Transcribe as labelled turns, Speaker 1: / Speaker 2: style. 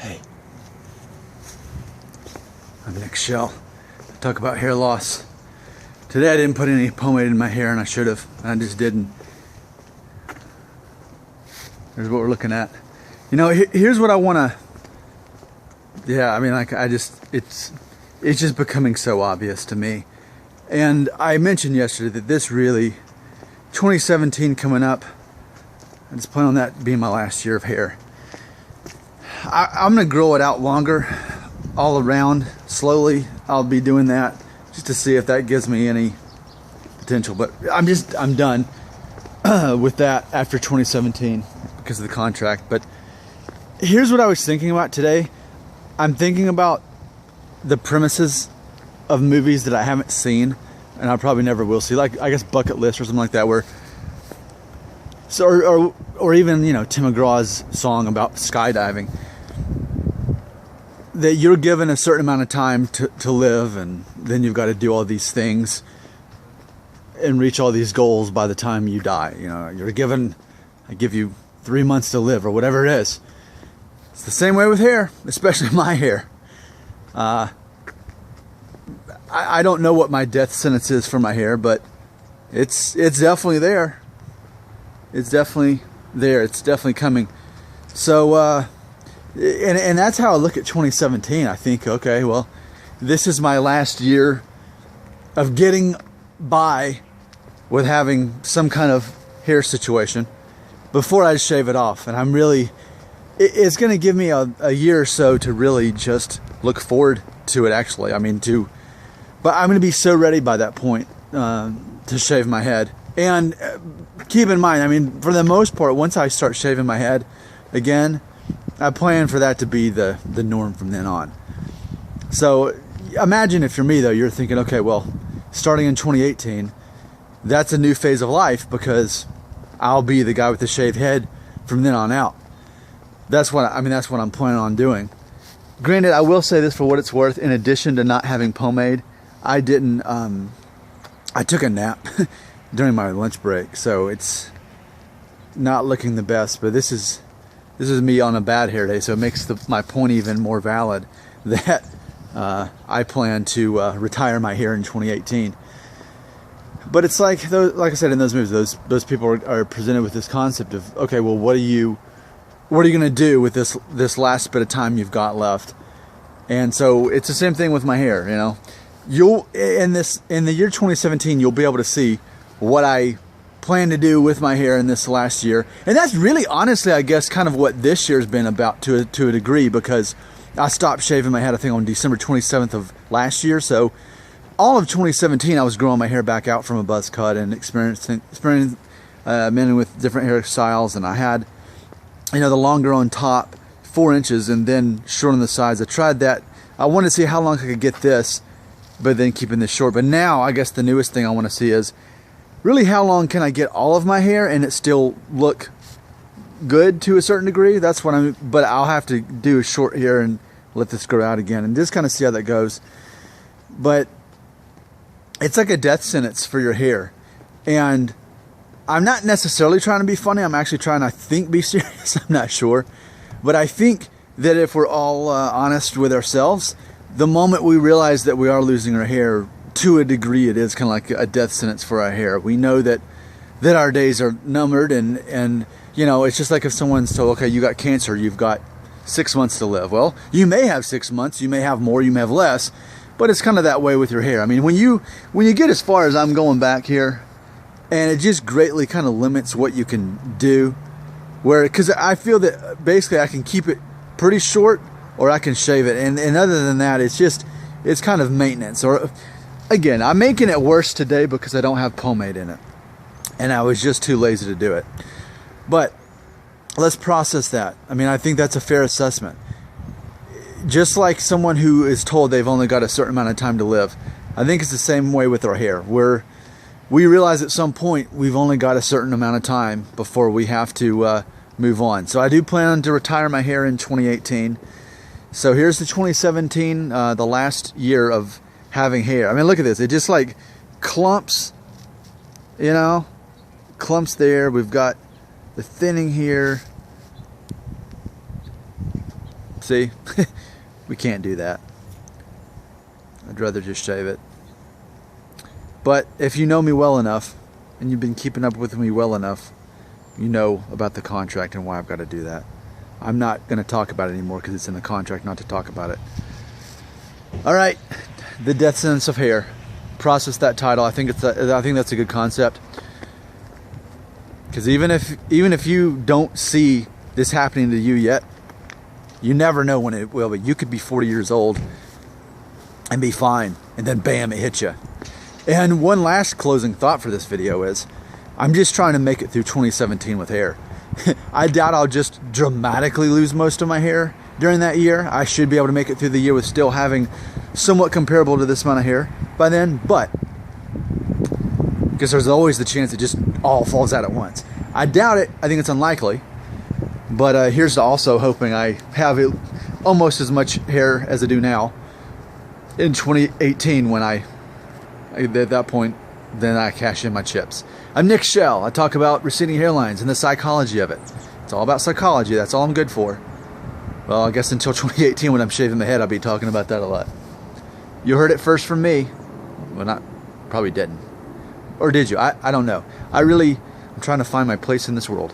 Speaker 1: Hey, I'm Nick Shell. Talk about hair loss. Today I didn't put any pomade in my hair, and I should have, and I just didn't. Here's what we're looking at. You know, here's what I want to. Yeah, I mean, like, it's just becoming so obvious to me. And I mentioned yesterday that this really, 2017 coming up, I just plan on that being my last year of hair. I'm going to grow it out longer, all around, slowly. I'll be doing that just to see if that gives me any potential. But I'm done with that after 2017 because of the contract. But here's what I was thinking about today. I'm thinking about the premises of movies that I haven't seen, and I probably never will see, like, I guess, Bucket List or something like that, where, so, or even, you know, Tim McGraw's song about skydiving, that you're given a certain amount of time to live, and then you've got to do all these things and reach all these goals by the time you die. You know, you're given, I give you 3 months to live, or whatever it is. It's the same way with hair, especially my hair. I don't know what my death sentence is for my hair, but it's definitely there. It's definitely there. It's definitely coming. So, and that's how I look at 2017. I think, okay, well, this is my last year of getting by with having some kind of hair situation before I shave it off. And I'm really, it's going to give me a year or so to really just look forward to it, actually. I mean, but I'm going to be so ready by that point to shave my head. And keep in mind, I mean, for the most part, once I start shaving my head again, I plan for that to be the norm from then on. So imagine if you're me, though, you're thinking, okay, well, starting in 2018, that's a new phase of life because I'll be the guy with the shaved head from then on out. That's what I'm planning on doing. Granted, I will say this for what it's worth. In addition to not having pomade, I didn't. I took a nap during my lunch break, so it's not looking the best. But this is me on a bad hair day, so it makes my point even more valid that I plan to retire my hair in 2018. But it's like I said in those movies, those people are presented with this concept of, okay, well, what are you going to do with this last bit of time you've got left? And so it's the same thing with my hair. You know, in the year 2017, you'll be able to see what I plan to do with my hair in this last year. And that's really, honestly, I guess, kind of what this year's been about to a degree, because I stopped shaving my head, I think, on December 27th of last year. So all of 2017, I was growing my hair back out from a buzz cut and experimenting with different hairstyles. And I had, you know, the longer on top, 4 inches, and then short on the sides. I tried that. I wanted to see how long I could get this, but then keeping this short. But now, I guess the newest thing I want to see is really how long can I get all of my hair and it still look good to a certain degree. That's what but I'll have to do short hair and let this grow out again and just kind of see how that goes. But it's like a death sentence for your hair. And I'm not necessarily trying to be funny. I'm actually trying to, I think, be serious. I'm not sure. But I think that if we're all honest with ourselves, the moment we realize that we are losing our hair, to a degree, it is kind of like a death sentence for our hair. We know that our days are numbered, and you know, it's just like if someone's told, okay, you got cancer, you've got 6 months to live. Well, you may have 6 months, you may have more, you may have less, but it's kind of that way with your hair. I mean, when you get as far as I'm going back here, and it just greatly kind of limits what you can do, because I feel that basically I can keep it pretty short or I can shave it, and other than that, it's kind of maintenance. Or again, I'm making it worse today because I don't have pomade in it, and I was just too lazy to do it. But let's process that. I mean, I think that's a fair assessment. Just like someone who is told they've only got a certain amount of time to live, I think it's the same way with our hair, where we realize at some point we've only got a certain amount of time before we have to move on. So I do plan to retire my hair in 2018. So here's the 2017, the last year of having hair. I mean, look at this. It just like clumps, you know, clumps there. We've got the thinning here. See, we can't do that. I'd rather just shave it. But if you know me well enough, and you've been keeping up with me well enough, you know about the contract and why I've got to do that. I'm not going to talk about it anymore because it's in the contract not to talk about it. All right, the death sentence of hair. Process that title. I think that's a good concept. Because even if you don't see this happening to you yet, you never know when it will. But you could be 40 years old and be fine, and then bam, it hits you. And one last closing thought for this video is, I'm just trying to make it through 2017 with hair. I doubt I'll just dramatically lose most of my hair during that year. I should be able to make it through the year with still having somewhat comparable to this amount of hair by then, but because there's always the chance it just all falls out at once. I doubt it. I think it's unlikely. But here's to also hoping I have almost as much hair as I do now in 2018 when at that point, then I cash in my chips. I'm Nick Shell. I talk about receding hairlines and the psychology of it. It's all about psychology. That's all I'm good for. Well, I guess until 2018 when I'm shaving my head, I'll be talking about that a lot. You heard it first from me. Well, probably didn't. Or did you? I don't know. I'm trying to find my place in this world.